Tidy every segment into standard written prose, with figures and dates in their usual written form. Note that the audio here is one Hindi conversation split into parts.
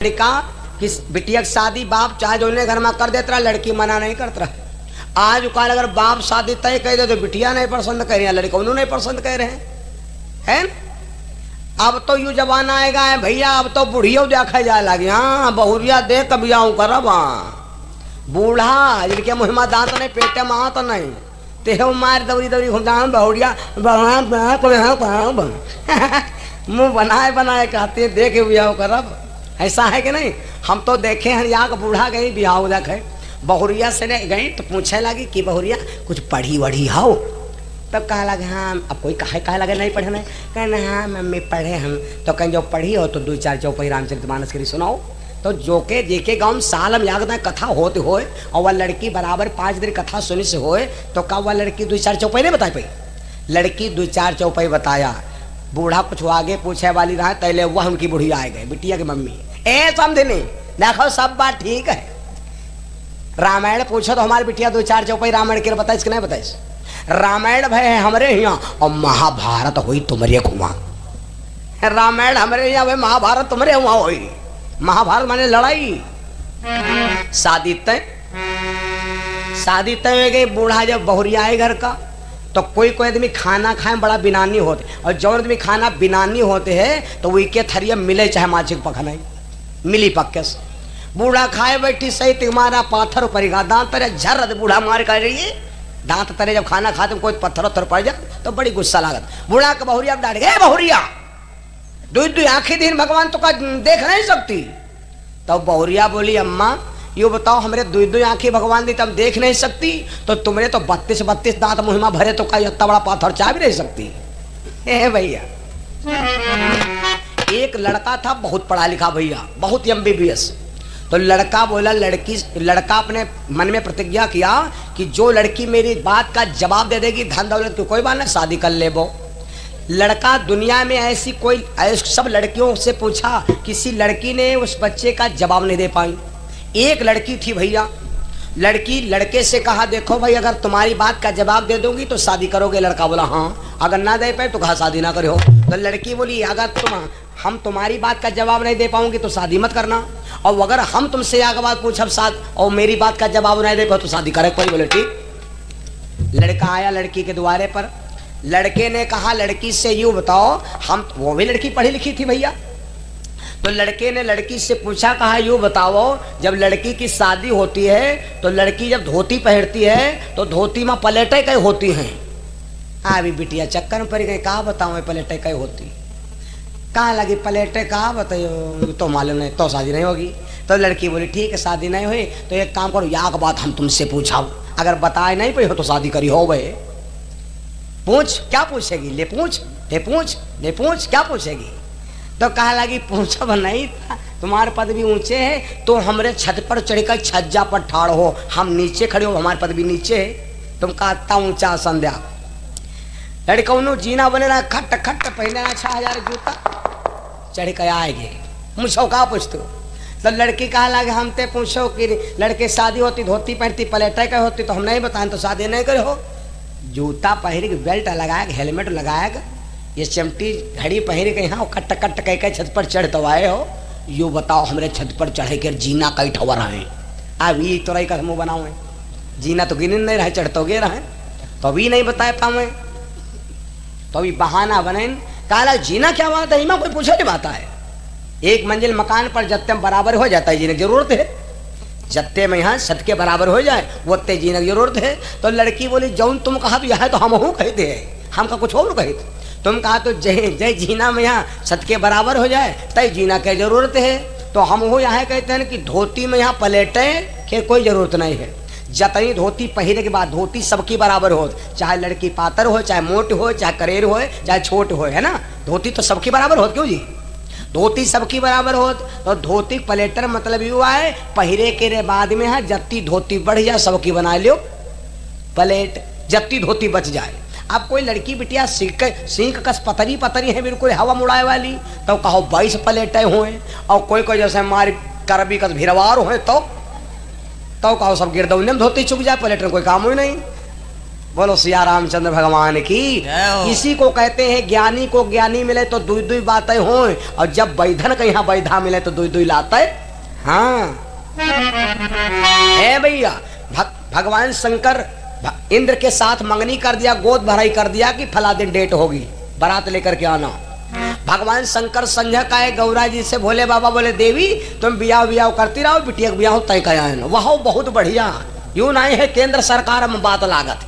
लड़का किस बिटिया की शादी बाप चाहे जो घर में कर देता रहा, लड़की मना नहीं करता रहा। आज कल अगर बाप शादी तय कह दे तो बिटिया नहीं पसंद कर रही है, लड़का उन्होंने नहीं पसंद कर रहे हैं। अब तो यू जमाना आएगा है भैया, अब तो बुढ़िया देखा जाए लगी। हाँ बहुरिया देख कभी आऊँ करब। बूढ़ा जिनके मुँह में दांत नहीं पेटे में हाथ नहीं ते मार दौरी दौरी घुमता बहुरिया मुँह बनाए बनाए कहते देखे बियाह करब। ऐसा है कि नहीं? हम तो देखे हैं यहाँ का बूढ़ा गई बिहाव देखे बहुरिया से गई तो पूछे लगी कि बहुरिया कुछ पढ़ी वढ़ी हो? तब कहा लगे हाँ। अब कोई कहे लगे नहीं पढ़े नहीं, कहना हाँ मम्मी पढ़े हम। तो कहीं जो पढ़ी हो तो 2-4 चौपाई रामचरितमानस की सुनाओ। तो जो के जेके गाँव में साल में याद कथा होते होए और वह लड़की बराबर 5 दिन कथा सुनी से होए तो का वह लड़की 2-4 चौपाई नहीं बता पाई। लड़की 2-4 चौपाई बताया, बूढ़ा कुछ आगे पूछे वाली रहा तैले वह उनकी बुढ़िया आ गए बिटिया की मम्मी ए समझनी देखो सब बात ठीक है। रामायण पूछो तो हमारी बिटिया 2-4 चौपाई रामायण के बताइस कि नहीं बताइस? रामायण भाई है हमारे यहाँ और महाभारत हुई तुम्हारे वहाँ। रामायण हमारे यहाँ भाई, महाभारत तुम्हारे वहाँ हुई। महाभारत माने लड़ाई। शादी तय हो गई। बूढ़ा जब बहुरिया आए घर का तो कोई आदमी खाना खाए बड़ा बिनानी होते और जो आदमी खाना बिनानी होते हैं तो वही के थरिया मिले चाहे माचिक पखना मिली पक्के से। बूढ़ा खाए बैठी सही तुम्हारा पाथर परिगा दांत तरे झर बूढ़ा मार कर रही है। दांत तरे जब खाना खाते कोई पत्थर उत्थर पड़ जाए तो बड़ी गुस्सा लागत। बूढ़ा का बहुरिया डांट गए बहुरिया 2 आंखें दिन भगवान तो का देख नहीं सकती। तो बहुरिया बोली अम्मा यो बताओ हमरे 2 आंखें भगवान दी तब देख नहीं सकती तो तुमने तो 32 दांत मुहिमा भरे तो का इतना बड़ा पाथर चाह भी नहीं सकती है भैया। एक लड़का था बहुत पढ़ा लिखा भैया, बहुत MBBS। तो लड़का बोला लड़का अपने मन में प्रतिज्ञा किया कि जो लड़की मेरी बात का जवाब दे देगी धन दौलत की कोई बात नहीं शादी कर ले। वो लड़का दुनिया में ऐसी सब लड़कियों से पूछा, किसी लड़की ने उस बच्चे का जवाब नहीं दे पाई। एक लड़की थी भैया, लड़की लड़के से कहा देखो भाई अगर तुम्हारी बात का जवाब दे दूंगी तो शादी करोगे? लड़का बोला हाँ। अगर ना दे पाए तो कहा शादी ना करो। तो लड़की बोली अगर हम तुम्हारी बात का जवाब नहीं दे पाऊंगी तो शादी मत करना, और अगर हम तुमसे आगे बात पूछब साथ और मेरी बात का जवाब नहीं दे पाओ तो शादी करे। कोई बोले ठीक। लड़का आया लड़की के द्वारे पर। लड़के ने कहा लड़की से यूँ बताओ हम, वो भी लड़की पढ़ी लिखी थी भैया। तो लड़के ने लड़की से पूछा कहा यूँ बताओ जब लड़की की शादी होती है तो लड़की जब धोती पहनती है तो धोती में पलेटें कई होती हैं? अभी बिटिया चक्कर में पड़ गई, कहा बताऊँ पलेटें कई होती? कहाँ लगी पलेटें कहा बताइए? तो मालूम नहीं तो शादी नहीं होगी। तो लड़की बोली ठीक है शादी नहीं हुई तो एक काम करो याक बात हम तुमसे पूछाओ, अगर बताए नहीं पाई हो तो शादी करी हो भाई। पूछ क्या पूछेगी? ले पूछ ले पूछ ले पूछ क्या पूछेगी? तो कहा लगी पूछब नहीं था, तुम्हारे पद भी ऊंचे है तो हमरे छत पर चढ़कर छज्जा पर ठाड़ हो, हम नीचे खड़े हो हमारे पद भी नीचे है, तुम कहता ऊंचा संध्या। लड़का जीना बने ना खट खट पहने ना 6000 जूता चढ़ कर आएगे। मुझो कहा पूछते हो? तो लड़की कहा लगे हम ते पूछो कि लड़के शादी होती धोती पहनती पलेटे का होती तो हम नहीं बताएं तो शादी नहीं करे हो। जूता पहन के बेल्ट लगाएगा हेलमेट लगाएगा ये चमटी घड़ी पहन के यहाँ कट कट कह के छत पर चढ़ तो आए हो। यू बताओ हमरे छत पर चढ़े के जीना कई ठवर रहे अब ये तोरई का मुँह बनाओ जीना तो गिन नहीं रहे चढ़ तो गे रहे तो अभी नहीं बताए पावे तो अभी बहाना बने। कहा जीना क्या बात है? कोई पूछो नहीं बात है। 1 मंजिल मकान पर जत्ते में बराबर हो जाता है जीने की जरूरत है। जत्ते में यहाँ छत के बराबर हो जाए वो ते जीने की जरूरत है। तो लड़की बोली जौन तुम कहा तो यहाँ तो हम हूँ कहते हैं, हम का कुछ और कहे तुम कहा तो जय जीना में यहाँ छत के बराबर हो जाए तय जीना की जरूरत है। तो हम हो यहाँ कहते हैं कि धोती में यहाँ पलेटें के कोई जरूरत नहीं है। जतनी धोती पहनने के बाद धोती सबकी बराबर हो, चाहे लड़की पातर हो चाहे मोट हो चाहे करेर हो चाहे छोट हो, है ना? धोती तो सबकी बराबर हो। क्यों जी? धोती सबकी बराबर हो तो धोती पलेटर मतलब यू है पहिरे के बाद में है जत्ती धोती बढ़ जाए सबकी बना लो पलेट, जत्ती धोती बच जाए। अब कोई लड़की बिटिया सीख कस पतरी पतरी है बिल्कुल हवा मुड़ाए वाली तो कहो 22 पलेटें हुए, और कोई जैसे हमारी करबी कस भिरवार हो तो कहो सब गिरदौने में धोती चुक जाए पलेट में कोई काम ही नहीं। बोलो सिया रामचंद्र भगवान की। इसी को कहते हैं ज्ञानी को ज्ञानी मिले तो दुई दुई बातें हो, और जब बैधन के यहाँ बैधा मिले तो दुई दुई लाते। हाँ है भैया, भगवान शंकर इंद्र के साथ मंगनी कर दिया, गोद भराई कर दिया कि फला दिन डेट होगी, बारात लेकर के आना। भगवान शंकर संध्या का है गौरा जी से भोले बाबा बोले देवी तुम बियाह बियाह करती रहो, बिटिया बियाह तय कया है। वह बहुत बढ़िया, यूं नहीं है केंद्र सरकार में बात लागत,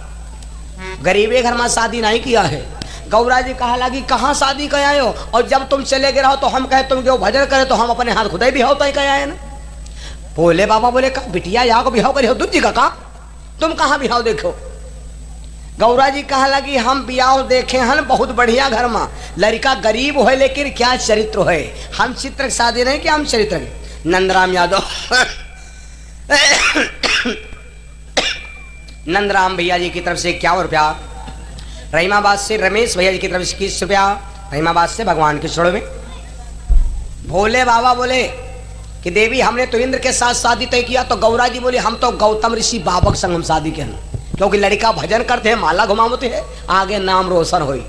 गरीबे घर में शादी नहीं किया है। गौरा जी कहा लगी कहाँ शादी कया हो, और जब तुम चले गए रहो तो हम कहे तुम क्यों भजन करे, तो हम अपने हाथ खुद ही बिहाव तय कया है ना। भोले बाबा बोले बिटिया यहाँ को बिहाव करे हो दूजी का तुम कहाँ बिहाव देखो। गौरा जी कहा लगी हम बियाह देखे हैं बहुत बढ़िया घर में, लड़का गरीब है लेकिन क्या चरित्र है, हम चित्र की शादी नहीं कि हम चरित्र के। नंदराम यादव नंदराम भैया जी की तरफ से 51 रुपया, रहीमाबाद से रमेश भैया जी की तरफ से 21 रुपया, रहीमाबाद से भगवान के चरणों में। भोले बाबा बोले कि देवी हमने तो इंद्र के साथ शादी तय किया, तो गौरा जी बोले हम तो गौतम ऋषि बाबा संग हम शादी के, क्योंकि लड़का भजन करते हैं माला घुमाते हैं आगे नाम रोशन हुई।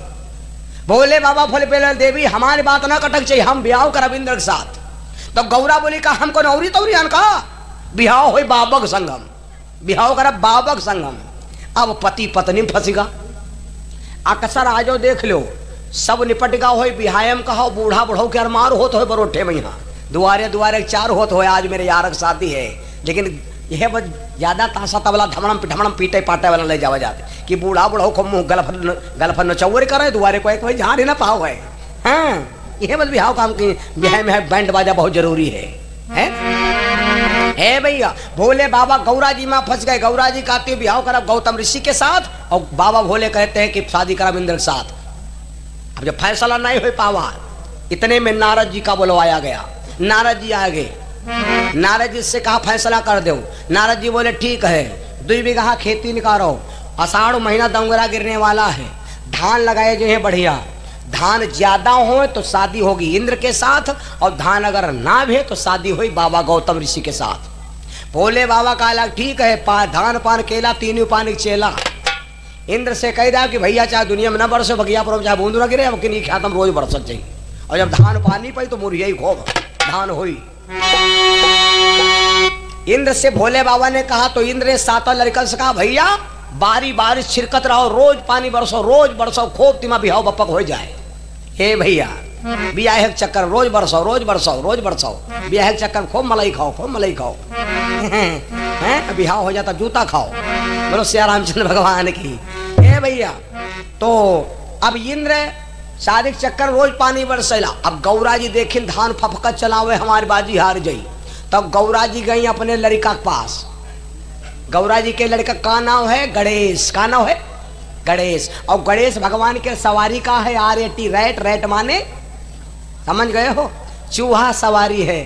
भोले बाबा बोले पहले देवी हमारी बात ना कटक चाहिए, हम ब्याह करब इंद्र के साथ। तो गौरा बोली का हमको नौरी तौरी का ब्याह हो बाबक संगम, ब्याह करब बाबक संगम। अब पति पत्नी फंसीगा, अक्सर आजो देख लो सब निपट गा हो, बिहायम कहो बूढ़ा बुढ़ो के अरमार होत हो बरोठे में, यहाँ दुआरे दुआरे 4 होत हो। आज मेरे यार की शादी है, लेकिन यह बस ज्यादा ताशा तबला धमणम पीटे पाटे वाला ले जावा जाते कि बूढ़ा बुढ़ो को मुंह गलफन नचौर करे दुआरे को एक भाई जहाँ ना पाओ है। हाँ यह बस बिहाव काम की, बिहार में बैंड बाजा बहुत जरूरी है भैया। भोले बाबा गौरा जी में फंस गए, गौरा जी कहते हैं बिहाव करब गौतम ऋषि के साथ, और बाबा भोले कहते हैं कि शादी करब इंद्र के साथ। अब जब फैसला नहीं हो पावा, इतने में नारद जी का बुलवाया गया। नारद जी आ गए, नारद जी से कहा फैसला कर दो। नारद जी बोले ठीक है, 2 बीघा खेती निकालो, आषाढ़ महीना दंगरा गिरने वाला है, धान लगाए जो है बढ़िया, धान ज्यादा हो तो शादी होगी इंद्र के साथ, और धान अगर ना भी तो शादी हुई बाबा गौतम ऋषि के साथ। भोले बाबा का अलग ठीक है, धान पान केला तीनों पानी चेला। इंद्र से कह दिया कि भैया चाहे दुनिया में न बरसो बगिया पर चाहे बूंद न गिरे, अब कि नहीं ख्यातम रोज बरसत चाहिए, और जब धान पानी पाई तो मुरिया ही खूब धान हुई। इंद्र से भोले बाबा ने कहा, तो इंद्र ने 7 लड़कन से कहा भैया बारी बारिश छिड़कत रहो, रोज पानी बरसो खूब तिमा बिहाव बपक हो जाए। हे भैया बियाह के चक्कर रोज बरसो बियाह के चक्कर खूब मलाई खाओ हैं, बिहाव हो जाता जूता खाओ। बोलो सिया रामचंद्र भगवान की। हे भैया तो अब इंद्र शादी के चक्कर रोज पानी बरसेला। अब गौरा जी देखिन धान फफका चलावे हमारी बाजी हार गई, तब गौरा जी गई अपने लड़का के पास। गौरा जी के लड़का का नाम है गणेश, का नाम है गणेश, और गणेश भगवान के सवारी का है RAT, रैट माने समझ गए हो, चूहा सवारी है।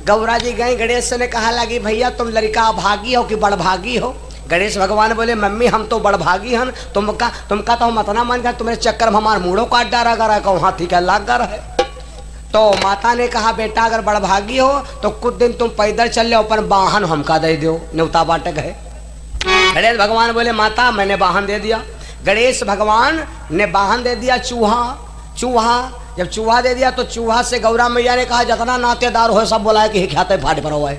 गौरा जी गई गणेश ने कहा लगी भैया तुम लड़का भागी हो कि बड़भागी हो। गणेश भगवान बोले मम्मी हम तो बड़भागी हन, तुमका तो हम इतना मन कर तुम्हारे चक्कर में हमारे मूड़ों काट डारा करा कहूँ हाथी का लाग कर है। तो माता ने कहा बेटा अगर बड़भागी हो तो कुछ दिन तुम पैदल चल लो, पर वाहन हमका दे दो, न्योता बाटक है। गणेश भगवान बोले माता मैंने वाहन दे दिया। गणेश भगवान ने वाहन दे दिया चूहा। जब चूहा दे दिया तो चूहा से गौरा मैया ने कहा जितना नातेदार हो सब बोला है कि ख्याते फाट पर हुआ है,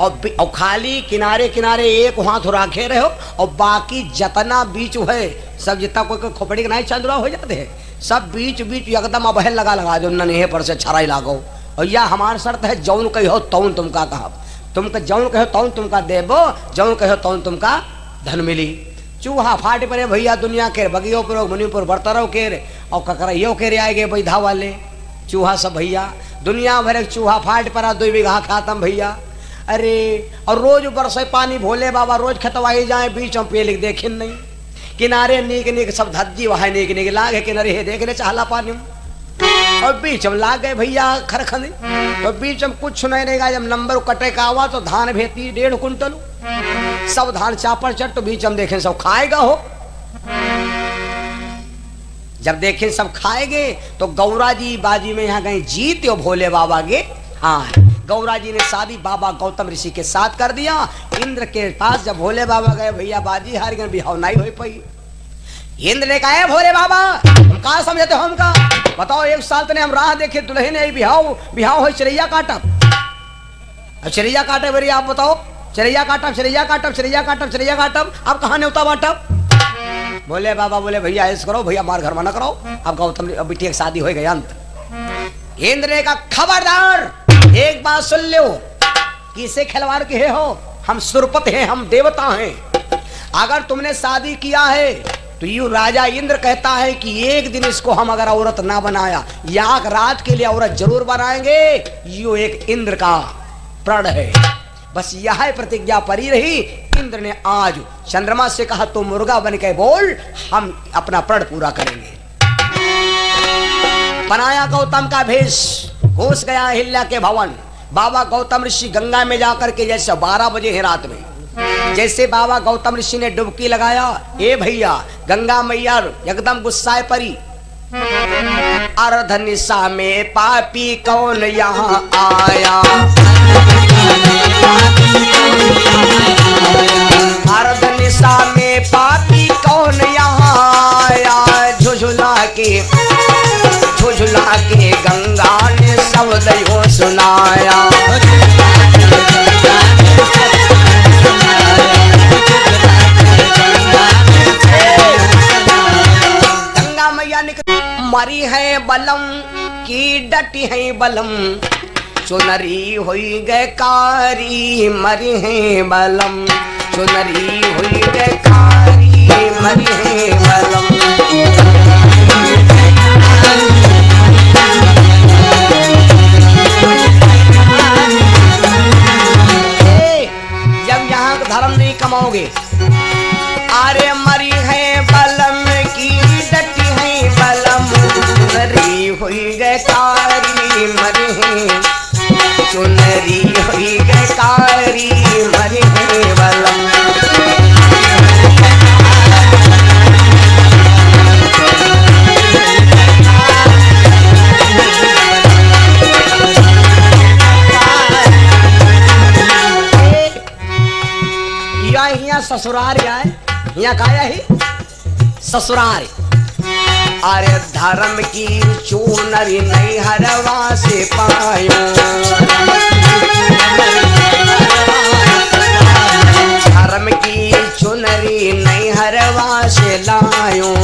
और खाली किनारे किनारे एक हाथ राखे रहो, और बाकी जितना बीच है सब जितना कोई खोपड़ी नहीं चंदुरा हो जाते हैं सब बीच एकदम अबहल लगा जो नन्हे पर से छराई लागो। और यह हमार शर्त है जौन कहो तौन तुमका कहा, तुमका जौन कहो तौन तुमका देबो, जौन कहो तौन तुमका धन मिली। चूहा फाट परे भैया दुनिया के बगियो पर मुनिपुर बर्तरों के और ककरइयो के आए गए बैधा वाले चूहा सब भैया, दुनिया भर चूहा फाट पड़ा 2 बीघा खातम भैया। अरे और रोज बरसे पानी भोले बाबा रोज खतवाई जाए, बीच में पे लिख देखिन नहीं, किनारे नीक सब धज्जी वहां नीक लागे किनारे हे देखने चाहला पानी, और बीच में लाग गए भैया खरखंदी, तो बीच में कुछ नहीं रहेगा। जब नंबर कटे का आवा तो धान भेती 1.5 कुंटल, सब धान चापड़ चट, तो बीच में देखें सब खाएगा हो। जब देखें सब खाएंगे तो गौरा जी बाजी में यहाँ गए जीत भोले बाबा के। हाँ गौरा जी ने शादी बाबा गौतम ऋषि के साथ कर दिया। इंद्र के पास जब भोले बाबा गए, भैया बाजी हार गए, बिहाव नहीं हो पाई। इंद्र ने कहा भोले बाबा हम कहा समझते हो हमका, बताओ 1 साल तने हम राह देखे दुल्हन आई बिहाव हो चिड़ैया काटब। चिड़ैया काटे बरी आप बताओ, चिड़ैया काटब चिड़ैया काटब चिड़ैया काटब चिड़ैया काटब, अब कहाँ न्योता बांटब। बोले बाबा बोले भैया ऐसा करो, भैया मार घर में न करो, अब गौतम बेटी की शादी हो गई अंत। इंद्र ने कहा खबरदार एक बात सुन लो, किसे खिलवाड़ के हो, हम सुरपत हैं, हम देवता हैं। अगर तुमने शादी किया है तो यूं राजा इंद्र कहता है कि एक दिन इसको हम अगर औरत ना बनाया या रात के लिए औरत जरूर बनाएंगे, यूं एक इंद्र का प्रण है। बस यह प्रतिज्ञा परी रही। इंद्र ने आज चंद्रमा से कहा तो मुर्गा बन के बोल, हम अपना प्रण पूरा करेंगे। बनाया गौतम का भेष, घुस गया अहिल्या के भवन। बाबा गौतम ऋषि गंगा में जाकर के जैसे 12 बजे है रात में, जैसे बाबा गौतम ऋषि ने डुबकी लगाया, ए भैया गंगा मैया एकदम गुस्साए परी। अर्ध निशा में पापी कौन यहाँ आया, अर्ध निशा में पापी कौन यहाँ आया। झुझुला के गंगा ने शब्द यो सुनाया। गंगा मैया निकली, मरी है बलम की डटी है बलम, चुनरी हुई गए कारी मरी है बलम, चुनरी हुई गए कारी मरी है बलम। जब यहाँ धर्म नहीं कमाओगे, अरे मरी है बलम की डटी है बलम, चुनरी हुई गए कारी मरी है, चुनरी हुई गए कारी मरी है बलम। यहाँ ससुरार आए, यहाँ काया है ससुरार। अरे धर्म की चूनरी नहीं हरवा से पायो, धर्म की चुनरी नहीं हरवा से लायो,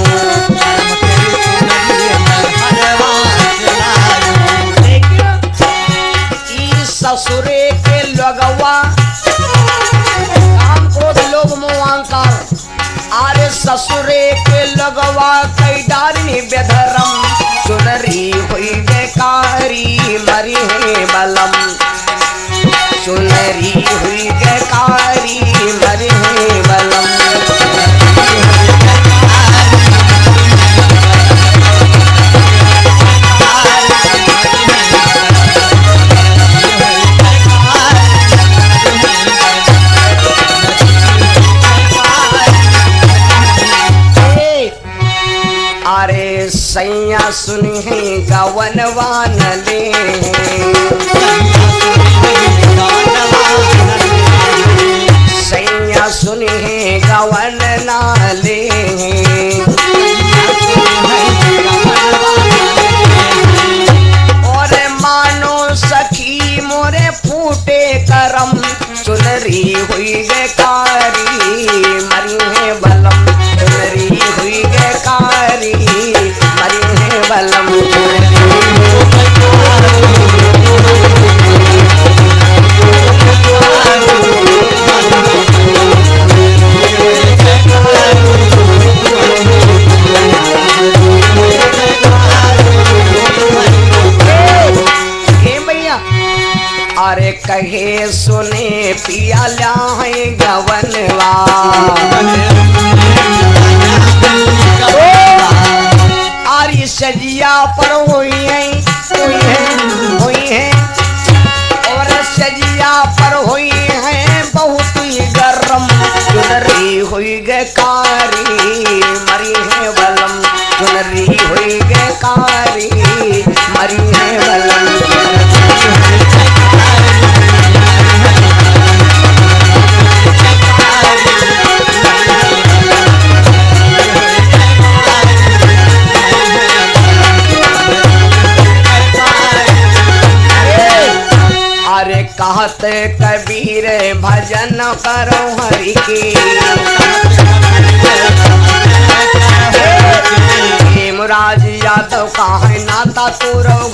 ससुरे के लगवा आरे ससुरे के लगवा कई डारनी बेधरम, चुनरी हुई बेकारी मरी है बलम, चुनरी हुई बेकारी मरी है बलम। अरे सैया सुनी है गवन वान ले, सैया सुनी है गवन नाले, और मानो सखी मोरे फूटे करम, चुनरी हुई गे कारी मरी है बलम, चुनरी हुई गे कारी मरी है बलम। अरे कहे सुने पिया ला है गवनवा, आरी सजिया पर हुई है और सजिया पर हुई है बहुत ही गरम, चुनरी हुई गे कारी मरी है बलम, चुनरी हुई गे कारी मरी है बलम। कहत कबीर भजन करो हरि की। हेमराज यादव का है नाता तोरो